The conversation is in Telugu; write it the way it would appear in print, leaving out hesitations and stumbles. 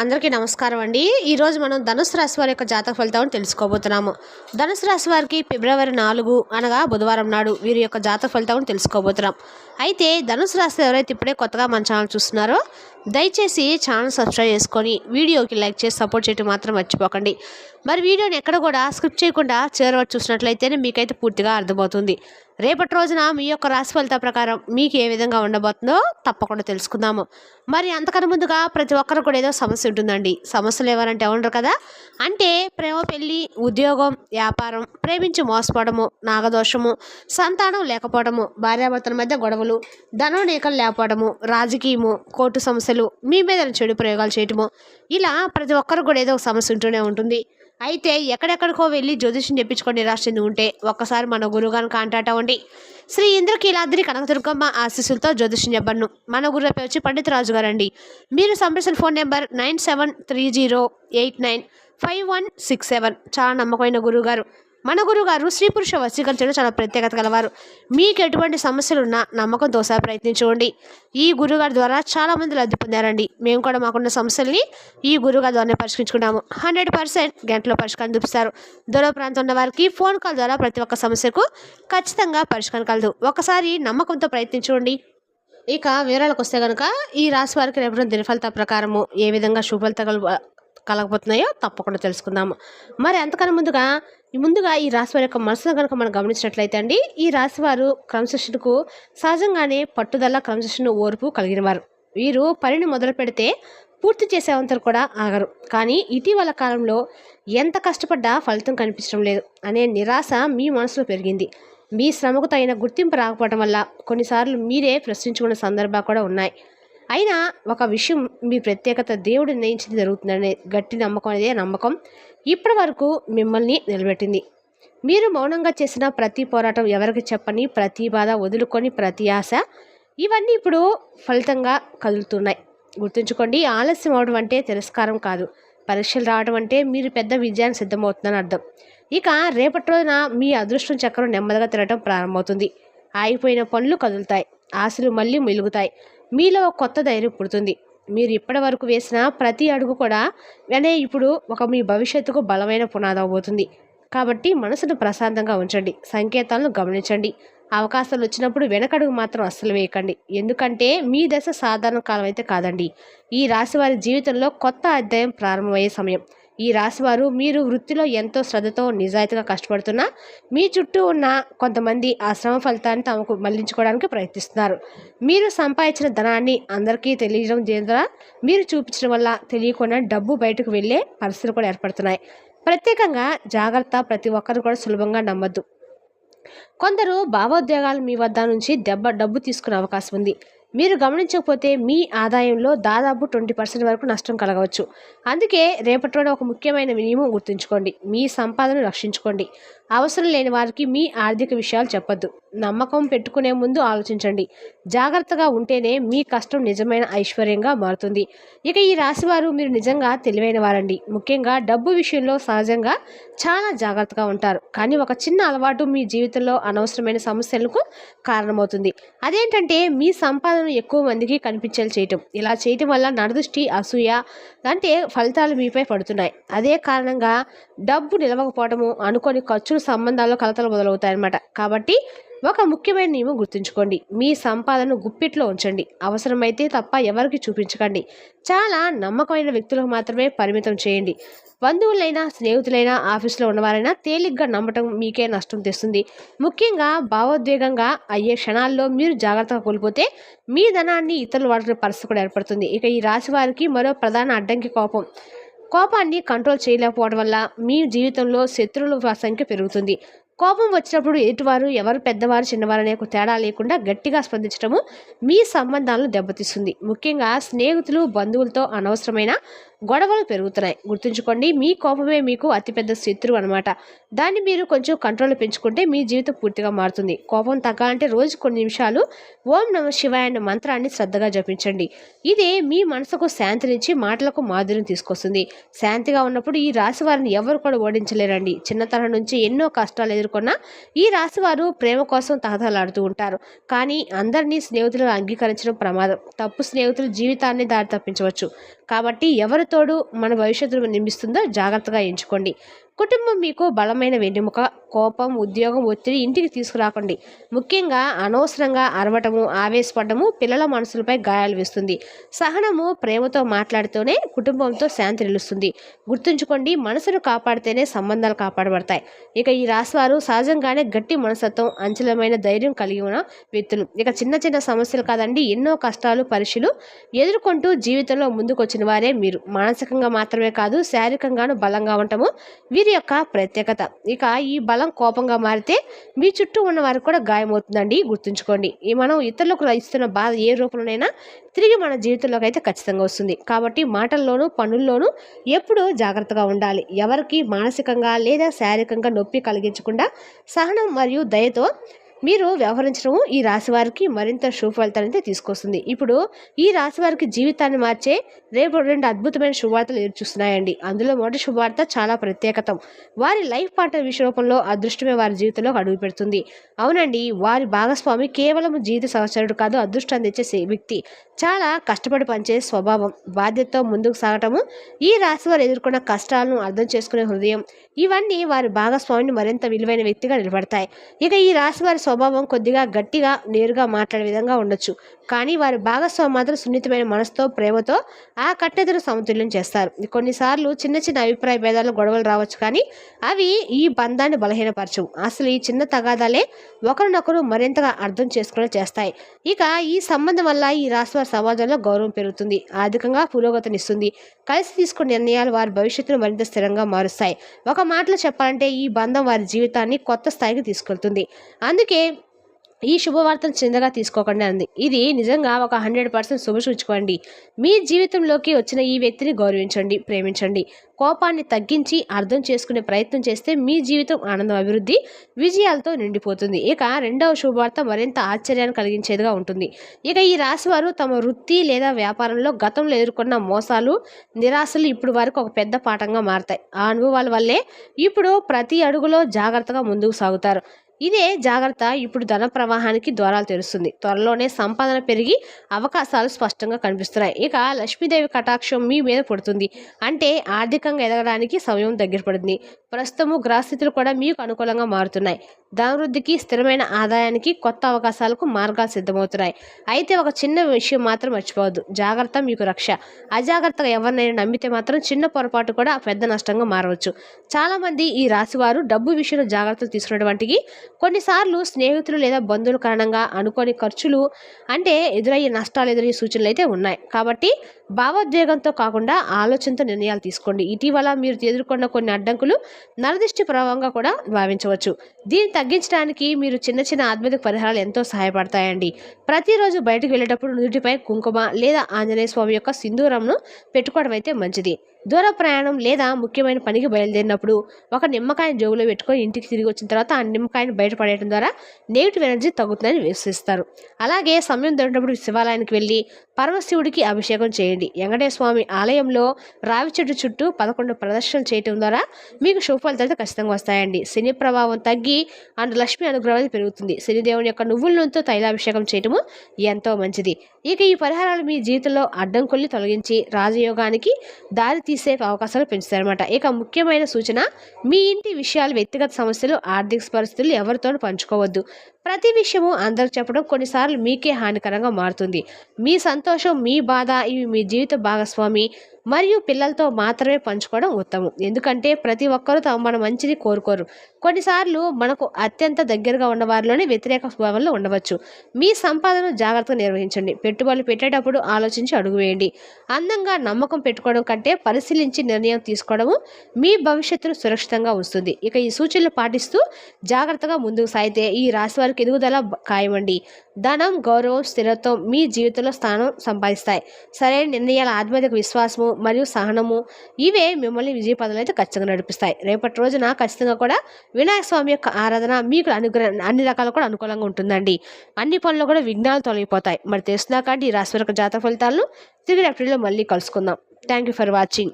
అందరికీ నమస్కారం అండి. ఈరోజు మనం ధనుసు రాశి వారి యొక్క జాతక ఫలితాలను తెలుసుకోబోతున్నాము. ధనుసు రాశి వారికి ఫిబ్రవరి 4 అనగా బుధవారం నాడు వీరి యొక్క జాతక ఫలితాలను తెలుసుకోబోతున్నాం. అయితే ధనుసు రాశి ఎవరైతే ఇప్పుడే కొత్తగా మన ఛానల్ చూస్తున్నారో దయచేసి ఛానల్ సబ్స్క్రైబ్ చేసుకొని వీడియోకి లైక్ చేసి సపోర్ట్ చేయడం మాత్రం మర్చిపోకండి. మరి వీడియోని ఎక్కడ కూడా స్కిప్ చేయకుండా చివరి వరకు చూసినట్లయితేనే మీకైతే పూర్తిగా అర్థమవుతుంది. రేపటి రోజున మీ యొక్క రాశి ఫలితాల ప్రకారం మీకు ఏ విధంగా ఉండబోతుందో తప్పకుండా తెలుసుకుందాము. మరి అంతకన్నా ముందుగా ప్రతి ఒక్కరు కూడా ఏదో సమస్య ఉంటుందండి. సమస్యలు ఎవరంటే ఉండరు కదా. అంటే ప్రేమ, పెళ్లి, ఉద్యోగం, వ్యాపారం, ప్రేమించి మోసపోవడము, నాగదోషము, సంతానం లేకపోవడము, భార్యాభర్తల మధ్య గొడవలు, ధనం నీకలు లేకపోవడము, రాజకీయము, కోర్టు సమస్యలు, మీ మీద చెడు ప్రయోగాలు చేయటము, ఇలా ప్రతి ఒక్కరు కూడా ఏదో ఒక సమస్య ఉంటూనే ఉంటుంది. అయితే ఎక్కడెక్కడికో వెళ్ళి జ్యోతిష్యం చెప్పించుకొని నిరాశ చెంది ఉంటే ఒక్కసారి మన గురువుగారిని కాంటాక్ట్ అవ్వండి. శ్రీ ఇంద్రకీలాద్రి కనకదుర్గమ్మ ఆశీస్సులతో జ్యోతిష్యం చెప్పను. మన గురువు వచ్చి పండిత రాజు గారండి. మీరు సంప్రదించిన ఫోన్ నెంబర్ 9730895167. చాలా నమ్మకమైన గురువుగారు. మన గురువుగారు స్త్రీ పురుష వశీకరించడం చాలా ప్రత్యేకత గలవారు. మీకు ఎటువంటి సమస్యలున్నా నమ్మకంతో ఒకసారి ప్రయత్నించుకోండి. ఈ గురువుగారి ద్వారా చాలా మంది లబ్ధి పొందారండి. మేము కూడా మాకున్న సమస్యల్ని ఈ గురువుగారి ద్వారానే పరిష్కరించుకున్నాము. 100% గంటలో పరిష్కారం చూపిస్తారు. దూర ప్రాంతం ఉన్న వారికి ఫోన్ కాల్ ద్వారా ప్రతి ఒక్క సమస్యకు ఖచ్చితంగా పరిష్కారం కలదు. ఒకసారి నమ్మకంతో ప్రయత్నించుకోండి. ఇక వివరాలకు వస్తే కనుక ఈ రాశి వారికి రేపటి దినఫలిత ప్రకారము ఏ విధంగా శుభఫలితాలు కలగబోతున్నాయో తప్పకుండా తెలుసుకుందాము. మరి అంతకన్నా ముందుగా ఈ రాశి వారి యొక్క మనసును కనుక మనం గమనించినట్లయితే అండి, ఈ రాశి వారు క్రమశిక్షణకు సహజంగానే పట్టుదల, క్రమశిక్షణ, ఓర్పు కలిగిన వారు. వీరు పనిని మొదలు పెడితే పూర్తి చేసేవంతరు కూడా ఆగరు. కానీ ఇటీవల కాలంలో ఎంత కష్టపడ్డా ఫలితం కనిపించడం లేదు అనే నిరాశ మీ మనసులో పెరిగింది. మీ శ్రమకు తగిన గుర్తింపు రాకపోవడం వల్ల కొన్నిసార్లు మీరే ప్రశ్నించుకున్న సందర్భాలు కూడా ఉన్నాయి. అయినా ఒక విషయం, మీ ప్రత్యేకత దేవుడు నిర్ణయించింది జరుగుతుందనే గట్టి నమ్మకం అనేది నమ్మకం ఇప్పటి వరకు మిమ్మల్ని నిలబెట్టింది. మీరు మౌనంగా చేసిన ప్రతి పోరాటం, ఎవరికి చెప్పని ప్రతి బాధ, వదులుకొని ప్రతి ఆశ, ఇవన్నీ ఇప్పుడు ఫలితంగా కదులుతున్నాయి. గుర్తుంచుకోండి, ఆలస్యం అవడం అంటే తిరస్కారం కాదు. పరీక్షలు రావడం అంటే మీరు పెద్ద విజయానికి సిద్ధమవుతుందని అర్థం. ఇక రేపటి రోజున మీ అదృష్టం చక్రం నెమ్మదిగా తిరగడం ప్రారంభమవుతుంది. ఆగిపోయిన పనులు కదులుతాయి. ఆశలు మళ్ళీ మెలుగుతాయి. మీలో కొత్త ధైర్యం పుడుతుంది. మీరు ఇప్పటి వరకు వేసిన ప్రతి అడుగు కూడా ఇప్పుడు మీ భవిష్యత్తుకు బలమైన పునాది అవబోతుంది. కాబట్టి మనసును ప్రశాంతంగా ఉంచండి. సంకేతాలను గమనించండి. అవకాశాలు వచ్చినప్పుడు వెనకడుగు మాత్రం అస్సలు వేయకండి. ఎందుకంటే మీ దశ సాధారణ కాలం అయితే కాదండి. ఈ రాశి వారి జీవితంలో కొత్త అధ్యాయం ప్రారంభమయ్యే సమయం. ఈ రాశివారు మీరు వృత్తిలో ఎంతో శ్రద్ధతో నిజాయితీగా కష్టపడుతున్నా మీ చుట్టూ ఉన్న కొంతమంది ఆ శ్రమ ఫలితాన్ని తమకు మళ్లించుకోవడానికి ప్రయత్నిస్తున్నారు. మీరు సంపాదించిన ధనాన్ని అందరికీ తెలియడం ద్వారా మీరు చూపించడం వల్ల తెలియకుండా డబ్బు బయటకు వెళ్ళే పరిస్థితులు కూడా ఏర్పడుతున్నాయి. ప్రత్యేకంగా జాగ్రత్త, ప్రతి ఒక్కరు కూడా సులభంగా నమ్మద్దు. కొందరు భావోద్వేగాలు మీ వద్ద నుంచి డబ్బు తీసుకునే అవకాశం ఉంది. మీరు గమనించకపోతే మీ ఆదాయంలో దాదాపు 20% వరకు నష్టం కలగవచ్చు. అందుకే రేపటి రోజున ఒక ముఖ్యమైన నియమం గుర్తుంచుకోండి. మీ సంపాదనను రక్షించుకోండి. అవసరం లేని వారికి మీ ఆర్థిక విషయాలు చెప్పొద్దు. నమ్మకం పెట్టుకునే ముందు ఆలోచించండి. జాగ్రత్తగా ఉంటేనే మీ కష్టం నిజమైన ఐశ్వర్యంగా మారుతుంది. ఇక ఈ రాశివారు మీరు నిజంగా తెలివైన వారండి. ముఖ్యంగా డబ్బు విషయంలో సహజంగా చాలా జాగ్రత్తగా ఉంటారు. కానీ ఒక చిన్న అలవాటు మీ జీవితంలో అనవసరమైన సమస్యలకు కారణమవుతుంది. అదేంటంటే మీ సంపాదన ఎక్కువ మందికి కనిపించేలా చేయటం. ఇలా చేయటం వల్ల నరదృష్టి, అసూయ అంటే ఫలితాలు మీపై పడుతున్నాయి. అదే కారణంగా డబ్బు నిలవకపోవడము, అనుకోని ఖర్చులు, సంబంధాల్లో కలతలు మొదలవుతాయన్నమాట. కాబట్టి ఒక ముఖ్యమైన నియమం గుర్తుంచుకోండి. మీ సంపాదనను గుప్పిట్లో ఉంచండి. అవసరమైతే తప్ప ఎవరికి చూపించకండి. చాలా నమ్మకమైన వ్యక్తులకు మాత్రమే పరిమితం చేయండి. బంధువులైనా, స్నేహితులైనా, ఆఫీసులో ఉన్నవారైనా తేలిగ్గా నమ్మటం మీకే నష్టం తెస్తుంది. ముఖ్యంగా భావోద్వేగంగా అయ్యే క్షణాల్లో మీరు జాగ్రత్తగా కోల్పోతే మీ ధనాన్ని ఇతరులు వాడుకునే పరిస్థితి కూడా ఏర్పడుతుంది. ఇక ఈ రాశి వారికి మరో ప్రధాన అడ్డంకి కోపాన్ని కంట్రోల్ చేయలేకపోవడం వల్ల మీ జీవితంలో శత్రువుల సంఖ్య పెరుగుతుంది. కోపం వచ్చినప్పుడు ఎదుటివారు ఎవరు పెద్దవారు, చిన్నవారు అనే తేడా లేకుండా గట్టిగా స్పందించడము మీ సంబంధాలను దెబ్బతీస్తుంది. ముఖ్యంగా స్నేహితులు, బంధువులతో అనవసరమైన గొడవలు పెరుగుతున్నాయి. గుర్తుంచుకోండి, మీ కోపమే మీకు అతిపెద్ద శత్రువు అనమాట. దాన్ని మీరు కొంచెం కంట్రోల్ పెంచుకుంటే మీ జీవితం పూర్తిగా మారుతుంది. కోపం తగ్గాలంటే రోజు కొన్ని నిమిషాలు ఓం నమ శివాయ అనే మంత్రాన్ని శ్రద్ధగా జపించండి. ఇది మీ మనసుకు శాంతినిచ్చి మాటలకు మాధుర్యం తీసుకొస్తుంది. శాంతిగా ఉన్నప్పుడు ఈ రాశి వారిని ఎవరు కూడా ఓడించలేరండి. చిన్నతనం నుంచి ఎన్నో కష్టాలు ఎదుర్కొన్న ఈ రాశి వారు ప్రేమ కోసం తహతలాడుతూ ఉంటారు. కానీ అందరినీ స్నేహితులుగా అంగీకరించడం ప్రమాదం. తప్పు స్నేహితులు జీవితాన్ని దారి తప్పించవచ్చు. కాబట్టి ఎవరితో తోడు మన భవిష్యత్తును నిర్మిస్తుందో జాగ్రత్తగా ఎంచుకోండి. కుటుంబం మీకు బలమైన వెన్నెముక. కోపం, ఉద్యోగం, ఒత్తిడి ఇంటికి తీసుకురాకండి. ముఖ్యంగా అనవసరంగా అరవటము, ఆవేశపడము పిల్లల మనసులపై గాయాలు వేస్తుంది. సహనము, ప్రేమతో మాట్లాడితేనే కుటుంబంతో శాంతి నిలుస్తుంది. గుర్తుంచుకోండి, మనసును కాపాడితేనే సంబంధాలు కాపాడబడతాయి. ఇక ఈ రాశివారు సహజంగానే గట్టి మనస్తత్వం, అంచలమైన ధైర్యం కలిగి ఉన్న వ్యక్తులు. ఇక చిన్న చిన్న సమస్యలు కాదండి, ఎన్నో కష్టాలు, పరీక్షలు ఎదుర్కొంటూ జీవితంలో ముందుకొచ్చిన వారే మీరు. మానసికంగా మాత్రమే కాదు, శారీరకంగాను బలంగా ఉండటము వీరి యొక్క ప్రత్యేకత. ఇక ఈ బలం కోపంగా మారితే మీ చుట్టూ ఉన్న వారికి కూడా గాయమవుతుందండి. గుర్తుంచుకోండి, ఈ మనం ఇతరులకు ఇస్తున్న బాధ ఏ రూపంలోనైనా తిరిగి మన జీవితంలోకి అయితే ఖచ్చితంగా వస్తుంది. కాబట్టి మాటల్లోనూ పనుల్లోనూ ఎప్పుడూ జాగ్రత్తగా ఉండాలి. ఎవరికి మానసికంగా లేదా శారీరకంగా నొప్పి కలిగించకుండా సహనం మరియు దయతో మీరు వ్యవహరించడం ఈ రాశి వారికి మరింత శుభ ఫలితాలైతే తీసుకొస్తుంది. ఇప్పుడు ఈ రాశి వారికి జీవితాన్ని మార్చే రేపు 2 అద్భుతమైన శుభవార్తలు ఎదురుచూస్తున్నాయండి. అందులో మొదటి శుభవార్త చాలా ప్రత్యేకత. వారి లైఫ్ పార్ట్నర్ విషయ రూపంలో అదృష్టమే వారి జీవితంలో అడుగు పెడుతుంది. అవునండి, వారి భాగస్వామి కేవలం జీవిత సహచరుడు కాదు, అదృష్టాన్ని తెచ్చే వ్యక్తి. చాలా కష్టపడి పనిచేసే స్వభావం, బాధ్యతతో ముందుకు సాగటము, ఈ రాశి వారు ఎదుర్కొన్న కష్టాలను అర్థం చేసుకునే హృదయం, ఇవన్నీ వారి భాగస్వామిని మరింత విలువైన వ్యక్తిగా నిలబడతాయి. ఇక ఈ రాశి వారి స్వభావం కొద్దిగా గట్టిగా, నేరుగా మాట్లాడే విధంగా ఉండొచ్చు. కానీ వారి భాగస్వామి మాత్రం సున్నితమైన మనసుతో, ప్రేమతో ఆ కట్టెదను సమతుల్యం చేస్తారు. కొన్నిసార్లు చిన్న చిన్న అభిప్రాయ భేదాలు, గొడవలు రావచ్చు, కానీ అవి ఈ బంధాన్ని బలహీనపరచవు. అసలు ఈ చిన్న తగాదాలే ఒకరినొకరు మరింతగా అర్థం చేసుకునే చేస్తాయి. ఇక ఈ సంబంధం వల్ల ఈ రాశి వారి సమాజంలో గౌరవం పెరుగుతుంది, ఆర్థికంగా పురోగతినిస్తుంది. కలిసి తీసుకునే నిర్ణయాలు వారి భవిష్యత్తును మరింత స్థిరంగా మారుస్తాయి. ఒక మాటలో చెప్పాలంటే ఈ బంధం వారి జీవితాన్ని కొత్త స్థాయికి తీసుకెళ్తుంది. అందుకే ఈ శుభవార్తను చిన్నగా తీసుకోకండి అంది. ఇది నిజంగా ఒక 100% శుభసూచుకోండి. మీ జీవితంలోకి వచ్చిన ఈ వ్యక్తిని గౌరవించండి, ప్రేమించండి. కోపాన్ని తగ్గించి అర్థం చేసుకునే ప్రయత్నం చేస్తే మీ జీవితం ఆనందం, అభివృద్ధి, విజయాలతో నిండిపోతుంది. ఇక రెండవ శుభవార్త మరింత ఆశ్చర్యాన్ని కలిగించేదిగా ఉంటుంది. ఇక ఈ రాశివారు తమ వృత్తి లేదా వ్యాపారంలో గతంలో ఎదుర్కొన్న మోసాలు, నిరాశలు ఇప్పుడు వారికి ఒక పెద్ద పాఠంగా మారతాయి. ఆ అనుభవాల వల్లే ఇప్పుడు ప్రతి అడుగులో జాగ్రత్తగా ముందుకు సాగుతారు. ఇదే జాగ్రత్త ఇప్పుడు ధన ప్రవాహానికి ద్వారాలు తెరుస్తుంది. త్వరలోనే సంపాదన పెరిగి అవకాశాలు స్పష్టంగా కనిపిస్తున్నాయి. ఇక లక్ష్మీదేవి కటాక్షం మీ మీద పడుతుంది. అంటే ఆర్థికంగా ఎదగడానికి సమయం దగ్గర పడుతుంది. ప్రస్తుతము గ్రహస్థితులు కూడా మీకు అనుకూలంగా మారుతున్నాయి. ధనవృద్ధికి, స్థిరమైన ఆదాయానికి, కొత్త అవకాశాలకు మార్గాలు సిద్ధమవుతున్నాయి. అయితే ఒక చిన్న విషయం మాత్రం మర్చిపోవద్దు, జాగ్రత్త మీకు రక్ష. అజాగ్రత్తగా ఎవరినైనా నమ్మితే మాత్రం చిన్న పొరపాటు కూడా పెద్ద నష్టంగా మారవచ్చు. చాలామంది ఈ రాశివారు డబ్బు విషయంలో జాగ్రత్తలు తీసుకున్నటువంటికి కొన్నిసార్లు స్నేహితులు లేదా బంధువుల కారణంగా అనుకోని ఖర్చులు, అంటే ఎదురయ్యే నష్టాలు ఎదురయ్యే సూచనలు అయితే ఉన్నాయి. కాబట్టి భావోద్వేగంతో కాకుండా ఆలోచనతో నిర్ణయాలు తీసుకోండి. ఇటీవల మీరు ఎదుర్కొన్న కొన్ని అడ్డంకులు నరదిష్టి ప్రభావంగా కూడా భావించవచ్చు. దీన్ని తగ్గించడానికి మీరు చిన్న చిన్న ఆధ్యాత్మిక పరిహారాలు ఎంతో సహాయపడతాయండి. ప్రతిరోజు బయటకు వెళ్ళేటప్పుడు నుదుటిపై కుంకుమ లేదా ఆంజనేయ స్వామి యొక్క సింధూరంను పెట్టుకోవడం అయితే మంచిది. దూర ప్రయాణం లేదా ముఖ్యమైన పనికి బయలుదేరినప్పుడు ఒక నిమ్మకాయని జోబులో పెట్టుకొని ఇంటికి తిరిగి వచ్చిన తర్వాత ఆ నిమ్మకాయని బయటపడేయడం ద్వారా నెగిటివ్ ఎనర్జీ తగ్గుతుందని విశ్వసిస్తారు. అలాగే సమయం దొరికినప్పుడు శివాలయానికి వెళ్ళి పరమశివుడికి అభిషేకం చేయండి. వెంకటేశ్వర స్వామి ఆలయంలో రావి చెట్టు చుట్టూ 11 ప్రదర్శనలు చేయటం ద్వారా మీకు శుభ ఫలితాలు ఖచ్చితంగా వస్తాయండి. శని ప్రభావం తగ్గి లక్ష్మి అనుగ్రహం పెరుగుతుంది. శనిదేవుని యొక్క నువ్వుల నూనెతో తైలాభిషేకం చేయటము ఎంతో మంచిది. ఇక ఈ పరిహారాలు మీ జీవితంలో అడ్డంకుల్ని తొలగించి రాజయోగానికి దారి తీసే అవకాశాలు పెంచుతారన్నమాట. ఇక ముఖ్యమైన సూచన, మీ ఇంటి విషయాలు, వ్యక్తిగత సమస్యలు, ఆర్థిక పరిస్థితులు ఎవరితోనూ పంచుకోవద్దు. ప్రతి విషయము అందరికి చెప్పడం కొన్నిసార్లు మీకే హానికరంగా మారుతుంది. మీ సంతోషం, మీ బాధ ఇవి మీ జీవిత భాగస్వామి మరియు పిల్లలతో మాత్రమే పంచుకోవడం ఉత్తమం. ఎందుకంటే ప్రతి ఒక్కరూ మన మంచిని కోరుకోరు. కొన్నిసార్లు మనకు అత్యంత దగ్గరగా ఉన్న వారిలోనే వ్యతిరేక స్వభావంలో ఉండవచ్చు. మీ సంపాదన జాగ్రత్తగా నిర్వహించండి. పెట్టుబడులు పెట్టేటప్పుడు ఆలోచించి అడుగు వేయండి. అందంగా నమ్మకం పెట్టుకోవడం కంటే పరిశీలించి నిర్ణయం తీసుకోవడము మీ భవిష్యత్తును సురక్షితంగా ఉంచుతుంది. ఇక ఈ సూచనలు పాటిస్తూ జాగ్రత్తగా ముందుకు సాగితే ఈ రాశి వారికి ఎదుగుదల ఖాయమండి. ధనం, గౌరవం, స్థిరత్వం మీ జీవితంలో స్థానం సంపాదిస్తాయి. సరైన నిర్ణయాల, ఆధ్యాత్మిక విశ్వాసము మరియు సహనము ఇవే మిమ్మల్ని విజయ పదంలో అయితే ఖచ్చితంగా నడిపిస్తాయి. రేపటి రోజున ఖచ్చితంగా కూడా వినాయక స్వామి యొక్క ఆరాధన మీకు అన్ని రకాలు కూడా అనుకూలంగా ఉంటుందండి. అన్ని పనులు కూడా విఘ్నాలు తొలగిపోతాయి. మరి తెలుసుకున్నా కానీ ఈ రాశి వారి జాతక ఫలితాలను తిరిగి ఏప్రిల్లో మళ్ళీ కలుసుకుందాం. Thank you for watching.